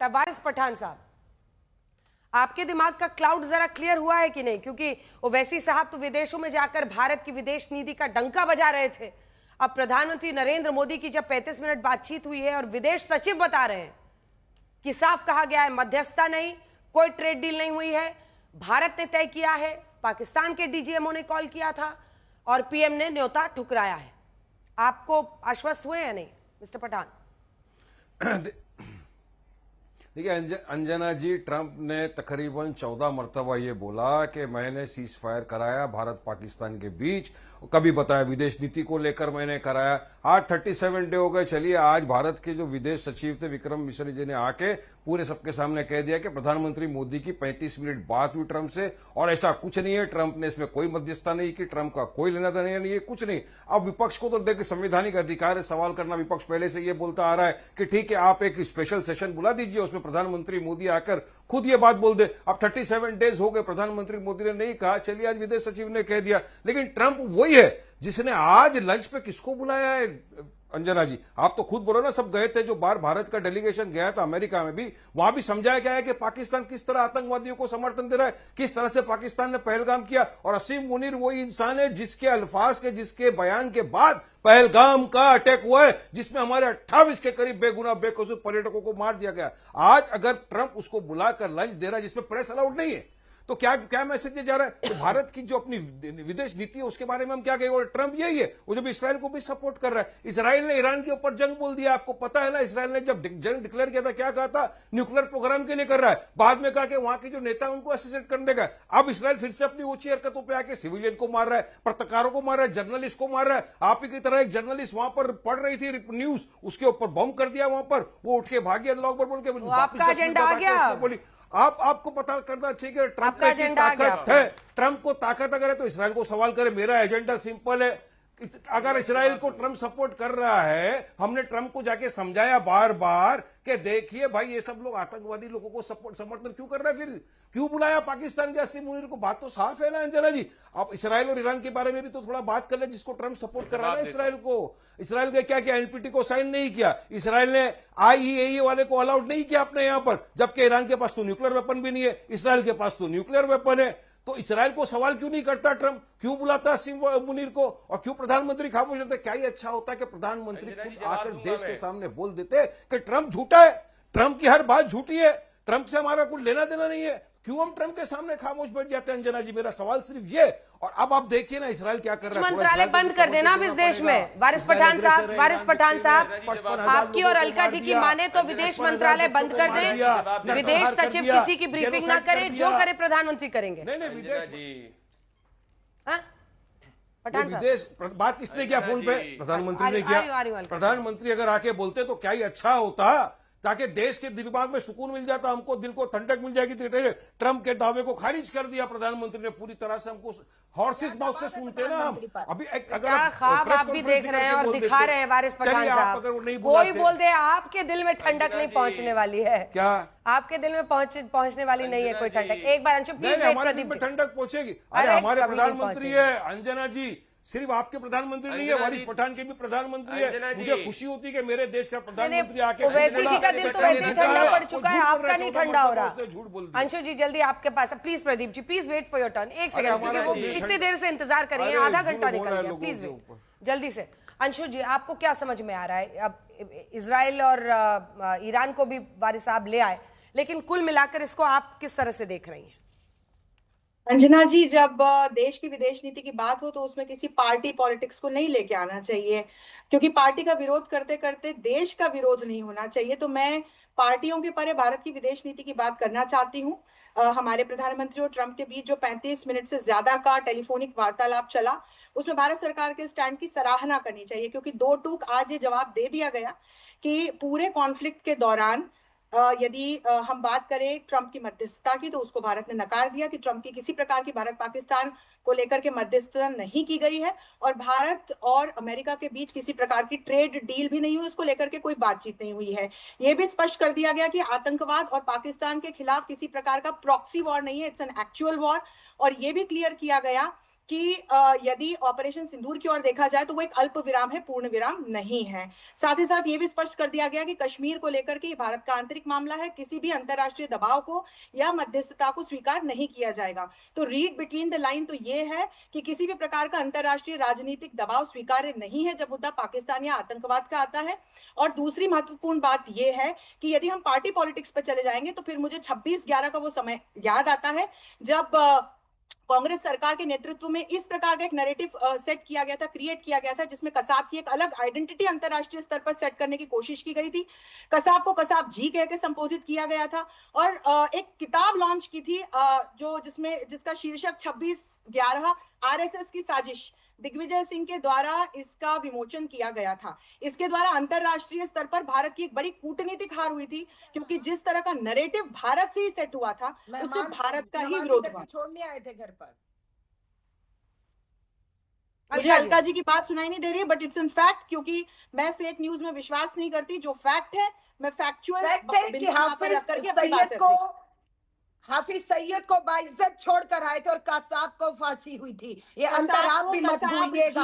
वारिस पठान साहब, आपके दिमाग का क्लाउड जरा क्लियर हुआ है कि नहीं? क्योंकि ओवैसी साहब तो विदेशों में जाकर भारत की विदेश नीति का डंका बजा रहे थे। अब प्रधानमंत्री नरेंद्र मोदी की जब 35 मिनट बातचीत हुई है और विदेश सचिव बता रहे हैं कि साफ कहा गया है मध्यस्थता नहीं, कोई ट्रेड डील नहीं हुई है, भारत ने तय किया है, पाकिस्तान के डीजीएमओ ने कॉल किया था और पीएम ने न्योता ठुकराया है। आपको आश्वस्त हुए या नहीं मिस्टर पठान? देखिए अंजना जी, ट्रंप ने तकरीबन 14 मरतबा ये बोला कि मैंने सीज फायर कराया भारत पाकिस्तान के बीच, कभी बताया विदेश नीति को लेकर मैंने कराया। आज 37 डे हो गए। चलिए, आज भारत के जो विदेश सचिव थे विक्रम मिश्री जी ने आके पूरे सबके सामने कह दिया कि प्रधानमंत्री मोदी की 35 मिनट बात हुई ट्रंप से और ऐसा कुछ नहीं है, ट्रंप ने इसमें कोई मध्यस्थता नहीं की, ट्रंप का कोई लेना देना नहीं है, कुछ नहीं। अब विपक्ष को तो देखिए संवैधानिक अधिकार है सवाल करना। विपक्ष पहले से ये बोलता आ रहा है कि ठीक है, आप एक स्पेशल सेशन बुला दीजिए, उसमें प्रधानमंत्री मोदी आकर खुद ये बात बोल दे। अब 37 डेज हो गए, प्रधानमंत्री मोदी ने नहीं कहा, चलिए आज विदेश सचिव ने कह दिया। लेकिन ट्रंप वही है जिसने आज लंच पे किसको बुलाया है? अंजना जी, आप तो खुद बोलो ना, सब गए थे, जो बाहर भारत का डेलीगेशन गया था अमेरिका में भी, वहां भी समझाया गया है कि पाकिस्तान किस तरह आतंकवादियों को समर्थन दे रहा है, किस तरह से पाकिस्तान ने पहलगाम किया। और असीम मुनीर वही इंसान है जिसके अल्फाज के, जिसके बयान के बाद पहलगाम का अटैक हुआ है, जिसमें हमारे 28 के करीब बेगुनाह बेकसूर पर्यटकों को मार दिया गया। आज अगर ट्रंप उसको बुलाकर लंच दे रहा है जिसमें प्रेस अलाउड नहीं है, तो क्या क्या मैसेज दिया जा रहा है? तो भारत की जो अपनी विदेश नीति है उसके बारे में हम क्या कहेंगे? और ट्रंप यही है, वो जब इसराइल को भी सपोर्ट कर रहा है। इसराइल ने ईरान के ऊपर जंग बोल दिया, आपको पता है ना। इसराइल ने जब जंग डिक्लेयर किया था क्या कहा था? न्यूक्लियर प्रोग्राम के लिए कर रहा है। बाद में कहा कि वहां के जो नेता है उनको असिस्टेंट करने देगा। अब इसराइल फिर से अपनी ऊंची हरकतों पर आके सिविलियन को मार रहा है, पत्रकारों को मार रहा है, जर्नलिस्ट को मार रहा है। आप ही की तरह एक जर्नलिस्ट वहां पर पढ़ रही थी न्यूज, उसके ऊपर बम कर दिया वहां पर, वो उठ के भागी अल्लाह अकबर बोल के। आपका एजेंडा आ गया। बोली आपको पता करना चाहिए कि ट्रंप की ताकत है। ट्रंप को ताकत अगर है तो इसराइल को सवाल करे। मेरा एजेंडा सिंपल है, अगर इसराइल को ट्रंप सपोर्ट कर रहा है, हमने ट्रंप को जाके समझाया बार बार कि देखिए भाई, ये सब लोग आतंकवादी लोगों को समर्थन क्यों कर रहे हैं, फिर क्यों बुलाया पाकिस्तान के असीम मुनीर को? बात तो साफ है ना अंजना जी। आप इसराइल और ईरान के बारे में भी तो थोड़ा बात कर ले, जिसको ट्रंप सपोर्ट कर रहा है इसराइल को। इसराइल ने क्या किया? एनपीटी को साइन नहीं किया। इसराइल ने आईईए वाले को अलाउड नहीं किया अपने यहां पर, जबकि ईरान के पास तो न्यूक्लियर वेपन भी नहीं है, इसराइल के पास तो न्यूक्लियर वेपन है। तो इसराइल को सवाल क्यों नहीं करता ट्रंप? क्यों बुलाता असीम मुनीर को? और क्यों प्रधानमंत्री खामोश रहते? क्या ही अच्छा होता है कि प्रधानमंत्री खुद आकर देश के सामने बोल देते कि ट्रंप झूठा है, ट्रंप की हर बात झूठी है, ट्रंप से हमारा कुछ लेना देना नहीं है। क्यों हम ट्रंप के सामने खामोश बैठ जाते हैं? अंजना जी, मेरा सवाल सिर्फ ये। और अब आप देखिए ना इसराइल क्या कर रहा है। मंत्रालय बंद कर देना अब इस देश में। वारिस पठान साहब, आपकी और अलका जी की माने तो विदेश मंत्रालय बंद कर दें, विदेश सचिव किसी की ब्रीफिंग ना करे, जो करे प्रधानमंत्री करेंगे। नहीं विदेश पठान साहब, विदेश बात किसने किया फोन पे? प्रधानमंत्री ने किया। प्रधानमंत्री अगर आके बोलते तो क्या ही अच्छा होता, ताकि देश के दिमाग में सुकून मिल जाता, हमको दिल को ठंडक मिल जाएगी। ट्रंप के दावे को खारिज कर दिया प्रधानमंत्री ने पूरी तरह से। हमको हॉर्सेस माउथ से सुनते ना हम। अभी अगर ख्वाब आप भी देख रहे हैं और दिखा रहे हैं वारिस पठान साहब, कोई बोल दे आपके दिल में ठंडक नहीं पहुंचने वाली है। क्या आपके दिल में पहुंचने वाली नहीं है कोई ठंडक? एक बार अंशु प्लीज, हमारे दिल में ठंडक पहुंचेगी। अरे हमारे प्रधानमंत्री है अंजना जी, सिर्फ आपके प्रधानमंत्री नहीं है, वारिस पठान के भी प्रधानमंत्री है। मुझे खुशी होती है कि मेरे देश का प्रधानमंत्री आके, ओवैसी जी का दिल तो वैसे ही ठंडा पड़ चुका है, आपका नहीं ठंडा हो रहा। अंशु जी जल्दी आपके पास, please Pradeep ji please wait for your turn. एक सेकंड, क्योंकि वो इतनी देर से इंतजार कर रही है, आधा घंटा निकल गया। प्लीज वेट जल्दी से। अंशु जी, आपको क्या समझ में आ रहा है? अब इजराइल और ईरान को भी वारिस साहब ले आए, लेकिन कुल मिलाकर इसको आप किस तरह से देख रही हैं? अंजना जी, जब देश की विदेश नीति की बात हो तो उसमें किसी पार्टी पॉलिटिक्स को नहीं लेके आना चाहिए, क्योंकि पार्टी का विरोध करते करते देश का विरोध नहीं होना चाहिए। तो मैं पार्टियों के परे भारत की विदेश नीति की बात करना चाहती हूँ। हमारे प्रधानमंत्री और ट्रंप के बीच जो 35 मिनट से ज्यादा का टेलीफोनिक वार्तालाप चला, उसमें भारत सरकार के स्टैंड की सराहना करनी चाहिए, क्योंकि दो टूक आज ये जवाब दे दिया गया कि पूरे कॉन्फ्लिक्ट के दौरान यदि हम बात करें ट्रंप की मध्यस्थता की, तो उसको भारत ने नकार दिया कि ट्रंप की किसी प्रकार की भारत पाकिस्तान को लेकर के मध्यस्थता नहीं की गई है, और भारत और अमेरिका के बीच किसी प्रकार की ट्रेड डील भी नहीं हुई, उसको लेकर के कोई बातचीत नहीं हुई है। यह भी स्पष्ट कर दिया गया कि आतंकवाद और पाकिस्तान के खिलाफ किसी प्रकार का प्रॉक्सी वॉर नहीं है, इट्स एन एक्चुअल वॉर। और यह भी क्लियर किया गया कि यदि ऑपरेशन सिंदूर की ओर देखा जाए तो वो एक अल्प विराम है, पूर्ण विराम नहीं है। साथ ही साथ ये भी स्पष्ट कर दिया गया कि कश्मीर को लेकर के भारत का आंतरिक मामला है, किसी भी अंतरराष्ट्रीय दबाव को या मध्यस्थता को स्वीकार नहीं किया जाएगा। तो रीड बिटवीन द लाइन तो ये है कि किसी भी प्रकार का अंतरराष्ट्रीय राजनीतिक दबाव स्वीकार्य नहीं है जब मुद्दा पाकिस्तान या आतंकवाद का आता है। और दूसरी महत्वपूर्ण बात यह है कि यदि हम पार्टी पॉलिटिक्स पर चले जाएंगे तो फिर मुझे 26/11 का वो समय याद आता है जब कांग्रेस सरकार के नेतृत्व में इस प्रकार का एक नैरेटिव सेट किया गया था, क्रिएट किया गया था, जिसमें कसाब की एक अलग आइडेंटिटी अंतरराष्ट्रीय स्तर पर सेट करने की कोशिश की गई थी। कसाब को कसाब जी कह के संबोधित किया गया था और एक किताब लॉन्च की थी जिसका शीर्षक 26/11 आरएसएस की साजिश, दिग्विजय सिंह के द्वारा इसका विमोचन किया गया था। इसके द्वारा अंतरराष्ट्रीय स्तर पर भारत की एक बड़ी कूटनीतिक हार हुई थी, क्योंकि जिस तरह का नैरेटिव भारत से ही सेट हुआ था उससे भारत का ही विरोध हुआ। छोड़ने आए थे घर पर। मुझे अलका जी की बात सुनाई नहीं दे रही है, बट इट्स इन फैक्ट, क्योंकि मैं फेक न्यूज में विश्वास नहीं करती। जो फैक्ट है मैं फैक्चुअल हाफिज सईद को बाइज्जत छोड़कर आए थे और कसाब को फांसी हुई थी। ये अंतर आप भी मत भूलिएगा।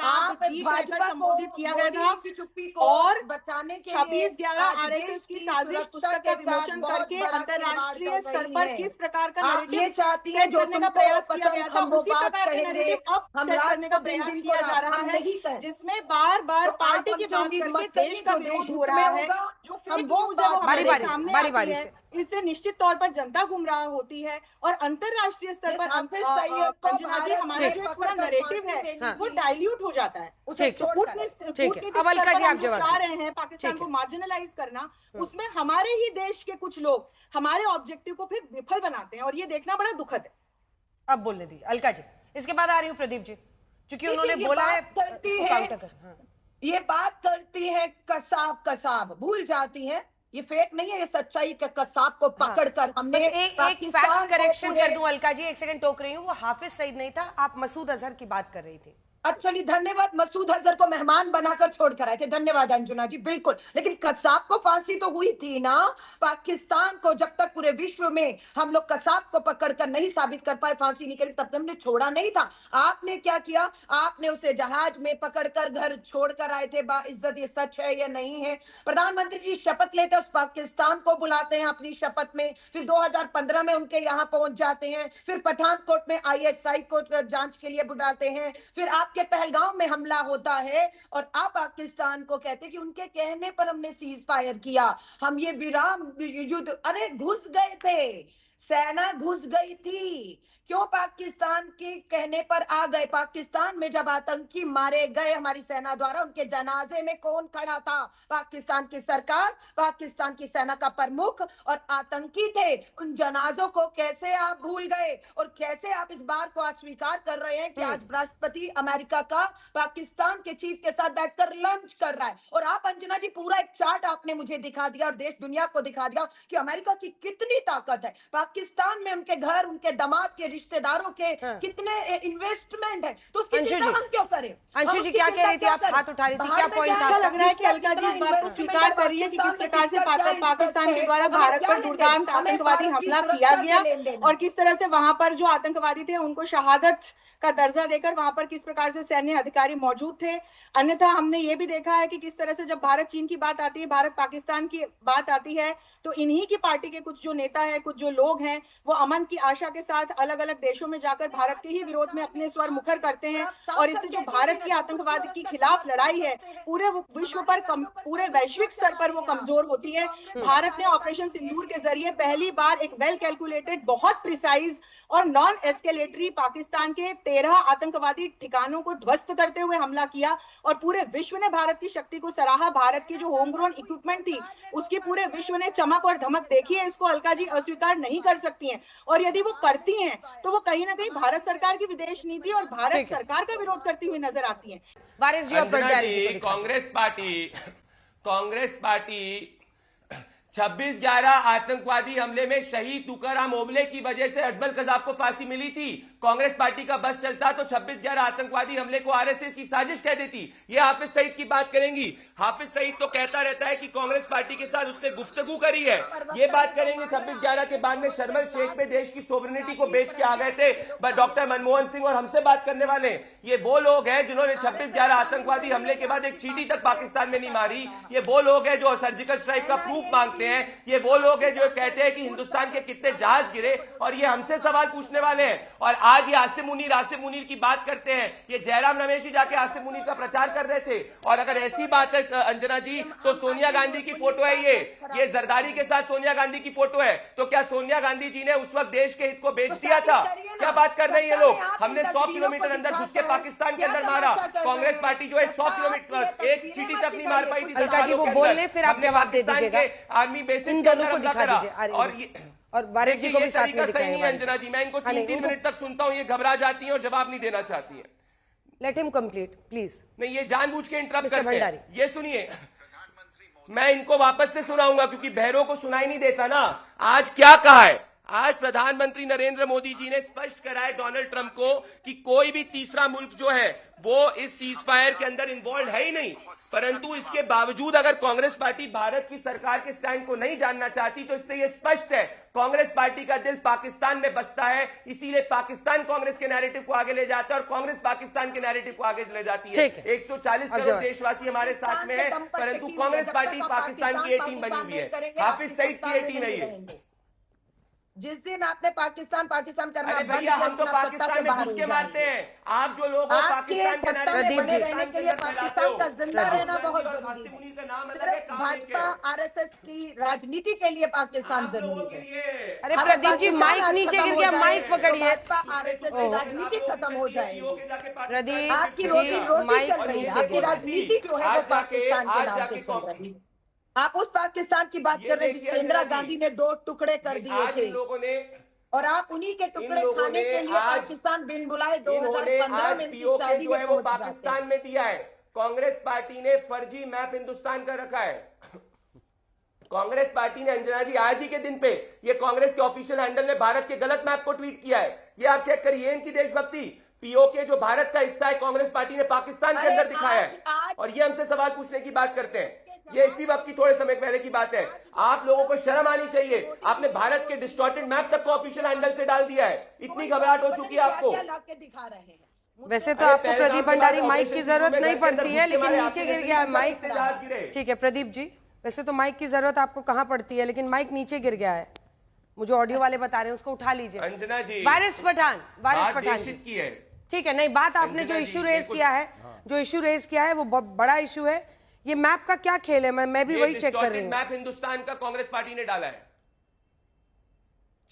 आप भाजपा संबोधित किया गया था और बचाने के 26/11 आरएसएस की साजिश पुस्तक का विमोचन करके अंतरराष्ट्रीय स्तर पर किस प्रकार का ये चाहती है जो करने का प्रयास किया गया था, उसी प्रकार का नैरेटिव अब सेट करने का प्रयास किया जा रहा है, जिसमें बार बार पार्टी की बात करके देश का विरोध हो रहा है। जो फेक न्यूज है वो हमारे सामने आती है, इससे निश्चित तौर पर जनता गुमराह होती है और अंतरराष्ट्रीय स्तर पर अंजना जी हमारा जो पूरा नैरेटिव है वो डाइल्यूट हो जाता है। अब अलका जी आप जवाब चाह रहे हैं पाकिस्तान को मार्जिनलाइज करना, उसमें हमारे ही देश के कुछ लोग हमारे ऑब्जेक्टिव को फिर विफल बनाते हैं और ये देखना बड़ा दुखद है। अब बोलने दी अलका जी, इसके बाद आ रही हूँ प्रदीप जी, क्योंकि उन्होंने बोला है ये बात करती है कसाब भूल जाती है ये फेक नहीं है, ये सच्चाई के कसाब को पकड़कर हमने एक फैक्ट करेक्शन कर दूं अलका जी, एक सेकंड टोक रही हूँ, वो हाफिज सईद नहीं था, आप मसूद अजहर की बात कर रही थी। एक्चुअली धन्यवाद, मसूद अजहर को मेहमान बनाकर छोड़कर आए थे, धन्यवाद अंजुना जी, बिल्कुल। लेकिन कसाब को फांसी तो हुई थी ना। पाकिस्तान को जब तक पूरे विश्व में हम लोग कसाब को पकड़कर नहीं साबित कर पाए फांसी नहीं करी, तब तक हमने छोड़ा नहीं था। आपने क्या किया, आपने उसे जहाज में पकड़कर घर छोड़कर आए थे। बाइज्जत ये सच है या नहीं है? प्रधानमंत्री जी शपथ लेते उस पाकिस्तान को बुलाते हैं अपनी शपथ में, फिर 2015 में उनके यहाँ पहुंच जाते हैं, फिर पठानकोट में ISI को जांच के लिए बुलाते हैं, फिर आपके पहलगांव में हमला होता है और आप पाकिस्तान को कहते हैं कि उनके कहने पर हमने सीज फायर किया, हम ये विराम युद्ध, अरे घुस गए थे, सेना घुस गई थी, क्यों पाकिस्तान के कहने पर आ गए? पाकिस्तान में जब आतंकी मारे गए हमारी सेना द्वारा, उनके जनाजे में कौन खड़ा था? पाकिस्तान की सरकार, पाकिस्तान की सेना का प्रमुख और आतंकी थे। उन जनाजों को कैसे आप भूल गए और कैसे आप इस बात को अस्वीकार कर रहे हैं कि आज राष्ट्रपति अमेरिका का पाकिस्तान के चीफ के साथ बैठकर लंच कर रहा है? और आप अंजना जी पूरा एक चार्ट आपने मुझे दिखा दिया और देश दुनिया को दिखा दिया कि अमेरिका की कितनी ताकत है। पाकिस्तान में उनके घर, उनके दामाद के रिश्तेदारों के कितने इन्वेस्टमेंट है, तो उसकी चिंता हम क्यों करें? अंशु जी क्या कह रही थी, आप हाथ उठा रही थी, क्या पॉइंट था? अच्छा लग रहा है कि अलका जी इस बात को स्वीकार कर रही है कि किस प्रकार से पाकिस्तान के द्वारा भारत पर दुर्दांत आतंकवादी हमला किया गया और किस तरह से वहां पर जो आतंकवादी थे उनको शहादत का दर्जा देकर वहां पर किस प्रकार से सैन्य अधिकारी मौजूद थे। अन्यथा हमने ये भी देखा है कि किस तरह से जब भारत चीन की बात आती है, भारत पाकिस्तान की बात आती है, तो इन्हीं की पार्टी के कुछ जो नेता है, कुछ जो लोग हैं, वो अमन की आशा के साथ अलग अलग देशों में जाकर भारत के ही विरोध में अपने स्वर मुखर करते हैं और इससे जो भारत की आतंकवाद के खिलाफ लड़ाई है पूरे विश्व पर पूरे वैश्विक स्तर पर वो कमजोर होती है। भारत ने ऑपरेशन सिंदूर के जरिए पहली बार एक वेल कैलकुलेटेड, बहुत प्रिसाइज और नॉन एस्केलेटरी पाकिस्तान के 13 आतंकवादी ठिकानों को ध्वस्त करते हुए हमला किया और पूरे विश्व ने भारत की शक्ति को सराहा। भारत की जो होम ग्रोन इक्विपमेंट थी उसकी पूरे विश्व ने चमक और धमक देखी है, इसको अलका जी अस्वीकार नहीं कर सकती हैं। और यदि वो करती हैं तो वो कहीं ना कहीं भारत सरकार की विदेश नीति और भारत सरकार का विरोध करती हुई नजर आती है। कांग्रेस पार्टी 26/11 आतंकवादी हमले में शहीद तुकाराम ओबले की वजह से अजमल कजाब को फांसी मिली थी। कांग्रेस पार्टी का बस चलता तो 26/11 आतंकवादी हमले को आरएसएस की साजिश कह देती। ये हाफिज सईद की बात करेंगी। हाफिज सईद तो कहता रहता है कि कांग्रेस पार्टी के साथ उसने गुफ्तगू करी है। ये बात करेंगे 26/11 के बाद में शर्मल शेख में देश की सोवरेनिटी को बेच के आ गए थे डॉक्टर मनमोहन सिंह और हमसे बात करने वाले। ये वो लोग हैं जिन्होंने 26/11 आतंकवादी हमले के बाद एक चींटी तक पाकिस्तान में नहीं मारी। ये वो लोग हैं जो सर्जिकल स्ट्राइक का प्रूफ मांगते हैं। ये वो लोग हैं जो कहते हैं कि हिंदुस्तान के कितने जहाज गिरे और ये हमसे सवाल पूछने वाले हैं। और आज ये आसिम मुनीर की बात करते हैं। ये जयराम रमेशी जाके आसिम मुनीर का प्रचार कर रहे थे। और अगर ऐसी बात है अंजना जी तो सोनिया गांधी की फोटो है ये जरदारी के साथ सोनिया गांधी की फोटो है। तो क्या सोनिया गांधी जी ने उस वक्त देश के हित को बेच दिया था? क्या बात कर रहे हैं ये लोग? हमने 100 किलोमीटर अंदर घुस के पाकिस्तान के अंदर मारा। कांग्रेस पार्टी जो है 100 किलोमीटर एक चींटी तक नहीं मार पाई थी। अलका जी वो बोल ले, फिर आप जवाब दे दीजिएगा। आर्मी बेसिस इन दोनों को दिखा दीजिए और वारिस जी को भी साथ में सही नहीं अंजना जी, मैं इनको 3-3 मिनट तक सुनता हूँ, ये घबरा जाती है और जवाब नहीं देना चाहती है। Let him complete please. नहीं, ये जानबूझ के इंटरप्ट मिस्टर करते हैं। भंडारी। ये सुनिए, मैं इनको वापस से सुनाऊंगा क्योंकि बहरों को सुनाई नहीं देता ना। आज क्या कहा है? आज प्रधानमंत्री नरेंद्र मोदी जी ने स्पष्ट करा है डोनाल्ड ट्रंप को कि कोई भी तीसरा मुल्क जो है वो इस सीज फायर के अंदर इन्वॉल्व है ही नहीं। परंतु इसके बावजूद अगर कांग्रेस पार्टी भारत की सरकार के स्टैंड को नहीं जानना चाहती तो इससे ये स्पष्ट है कांग्रेस पार्टी का दिल पाकिस्तान में बसता है। इसीलिए पाकिस्तान कांग्रेस के नैरेटिव को आगे ले जाता है और कांग्रेस पाकिस्तान के नैरेटिव को आगे ले जाती है। 140 करोड़ देशवासी हमारे साथ में है, परंतु कांग्रेस पार्टी पाकिस्तान की ए टीम बनी हुई है। हाफिज सईद की ए टीम है ये। जिस दिन आपने पाकिस्तान करना अरे भैया, हम तो पाकिस्तान में घुस के मारते हैं। आप जो लोग हो पाकिस्तान के बने रहने के लिए पाकिस्तान का जिंदा रहना बहुत जरूरी है। का नाम अलग है, काम भाजपा आरएसएस की राजनीति के लिए पाकिस्तान जरूरी है। अरे प्रदीप जी माइक नीचे गिर गया, माइक पकड़िए। आरएसएस की राजनीति खत्म हो जाएगी। प्रदीप आपकी रोटी जी माइक चल रही है, नीचे आपकी गिर राजनीति जो है वो पाकिस्तान के नाम से चल रही है। आप उस पाकिस्तान की बात कर रहे हैं जिसके इंदिरा गांधी ने 2 टुकड़े कर दिए थे लोगों ने, और आप उन्हीं के टुकड़े खाने के लिए पाकिस्तान बिन बुलाए 2015 में इनकी शादी जो है वो में पाकिस्तान में दिया है। कांग्रेस पार्टी ने फर्जी मैप हिंदुस्तान का रखा है। कांग्रेस पार्टी ने अंजना जी आज ही के दिन पे ये कांग्रेस के ऑफिशियल हैंडल ने भारत के गलत मैप को ट्वीट किया है। ये आप चेक करिए इनकी देशभक्ति। पीओके जो भारत का हिस्सा है कांग्रेस पार्टी ने पाकिस्तान के अंदर दिखाया है और ये हमसे सवाल पूछने की बात करते हैं। ये इसी वक्त की थोड़े समय पहले की बात है। आप लोगों को शर्म आनी चाहिए। आपने भारत के डिस्टॉर्टेड मैप तक को ऑफिशियल हैंडल से डाल दिया है। इतनी घबराहट हो चुकी है आपको। दिखा रहे हैं। वैसे तो आपको प्रदीप भंडारी माइक की जरूरत नहीं पड़ती है, लेकिन नीचे गिर गया है माइक। ठीक है प्रदीप जी, वैसे तो माइक की जरूरत आपको कहाँ पड़ती है, लेकिन माइक नीचे गिर गया है। मुझे ऑडियो वाले बता रहे हैं, उसको उठा लीजिए। अंजना जी, वारिस पठान की है। ठीक है, नहीं बात आपने जो इशू रेज किया है वो बहुत बड़ा इशू है। ये मैप का क्या खेल है? मैं भी वही चेक कर रही हूँ। मैप हिंदुस्तान का कांग्रेस पार्टी ने डाला है,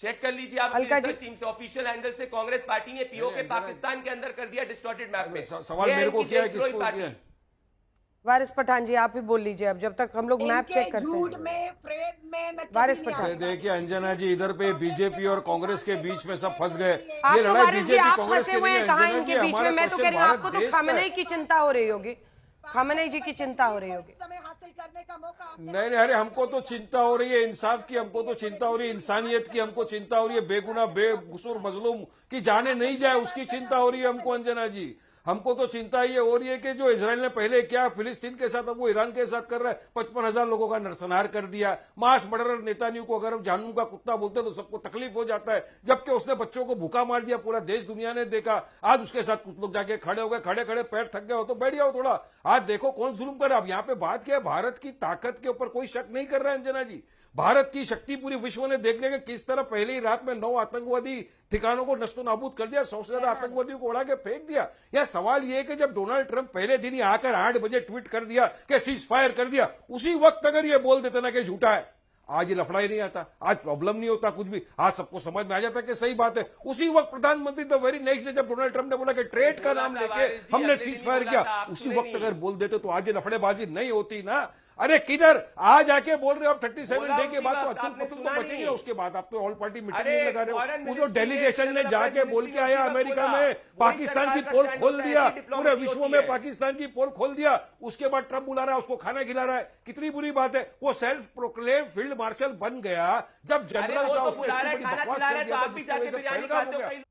चेक कर लीजिए आप। अलका जी, टीम से ऑफिशियल हैंडल से कांग्रेस पार्टी ने पीओके पाकिस्तान के अंदर कर दिया डिस्टॉर्टेड मैप में। सवाल मेरे को किया है, किसको किया? वारिस पठान जी आप ही बोल लीजिए अब, जब तक हम लोग मैप चेक करते हैं। वारिस पठान देखिए अंजना जी, इधर पे बीजेपी और कांग्रेस के बीच में सब फंस गए। आप ये तो लड़ाई वारिस जी बीजेपी आप कांग्रेस फंसे के हुए नहीं हैं है कहाँ अंजना जी, इनके बीच में? हमारा मैं तो कह रही हूँ आपको तो खामनेई की चिंता हो रही होगी, खामनेई जी की चिंता हो रही होगी। हासिल करने का मौका नहीं, अरे हमको तो चिंता हो रही है इंसाफ की, हमको तो चिंता हो रही है इंसानियत की, हमको चिंता हो रही है बेगुनाह बेकसूर मजलूम की जाने नहीं जाए उसकी चिंता हो रही है हमको अंजना जी। हमको तो चिंता ये हो रही है कि जो इजराइल ने पहले किया फिलिस्तीन के साथ, अब वो ईरान के साथ कर रहा है। 55,000 लोगों का नरसंहार कर दिया। मास मर्डरर नेतान्याहू को अगर जानू का कुत्ता बोलते तो सबको तकलीफ हो जाता है, जबकि उसने बच्चों को भूखा मार दिया। पूरा देश दुनिया ने देखा। आज उसके साथ कुछ लोग जाके खड़े हो गए, खड़े खड़े पैर थक गए हो तो बैठ जाओ थोड़ा। आज देखो कौन जुल्म कर रहा है। अब यहाँ पे बात क्या है, भारत की ताकत के ऊपर कोई शक नहीं कर रहा है अंजना जी। भारत की शक्ति पूरी विश्व ने देख लिया कि किस तरह पहले ही रात में 9 आतंकवादी ठिकानों को नष्ट नाबूद कर दिया, 100 से ज्यादा आतंकवादियों को उड़ा के फेंक दिया। यह सवाल यह है कि जब डोनाल्ड ट्रंप पहले दिन ही आकर 8 बजे ट्वीट कर दिया कि सीज फायर कर दिया, उसी वक्त अगर ये बोल देते ना कि झूठा है, आज ये लफड़ा ही नहीं आता, आज प्रॉब्लम नहीं होता कुछ भी, आज सबको समझ में आ जाता कि सही बात है। उसी वक्त प्रधानमंत्री तो वेरी नेक्स्ट डे जब डोनाल्ड ट्रंप ने बोला कि ट्रेड का नाम लेके हमने सीज फायर किया, उसी वक्त अगर बोल देते तो आज ये लफड़ेबाजी नहीं होती ना। अरे किधर आज आके बोल रहे हो आप 37 बोला डे के बाद तो उसी वक्त, अतुल आपने कपूर सुना तो बचेंगे नहीं। उसके बाद आप तो ऑल पार्टी मीटिंग अरे, नहीं लगा रहे फॉरेन हो। वो जो मिनिस्ट्री डेलीगेशन ने के जाके बोल के आया मिनिस्ट्री अमेरिका होगा। में वही पाकिस्तान की सरकार का पोल स्टैंड खोल होता है, दिया, ऐसी पूरे डिप्लोमेसी विश्व होती में है। पाकिस्तान की पोल खोल दिया, उसके बाद ट्रंप बुला रहा है उसको खाना खिला रहा है, कितनी बुरी बात है। वो सेल्फ प्रोक्लेम फील्ड मार्शल बन गया जब अरे जनरल वो का तो उसने बुला रहा है, इतनी बड़ी खाना बकवास खिला कर रहा है, तो दिया था आप भी जिसकी जाके वजह से बिरयानी पहलगाम खाते हो हो गया। कई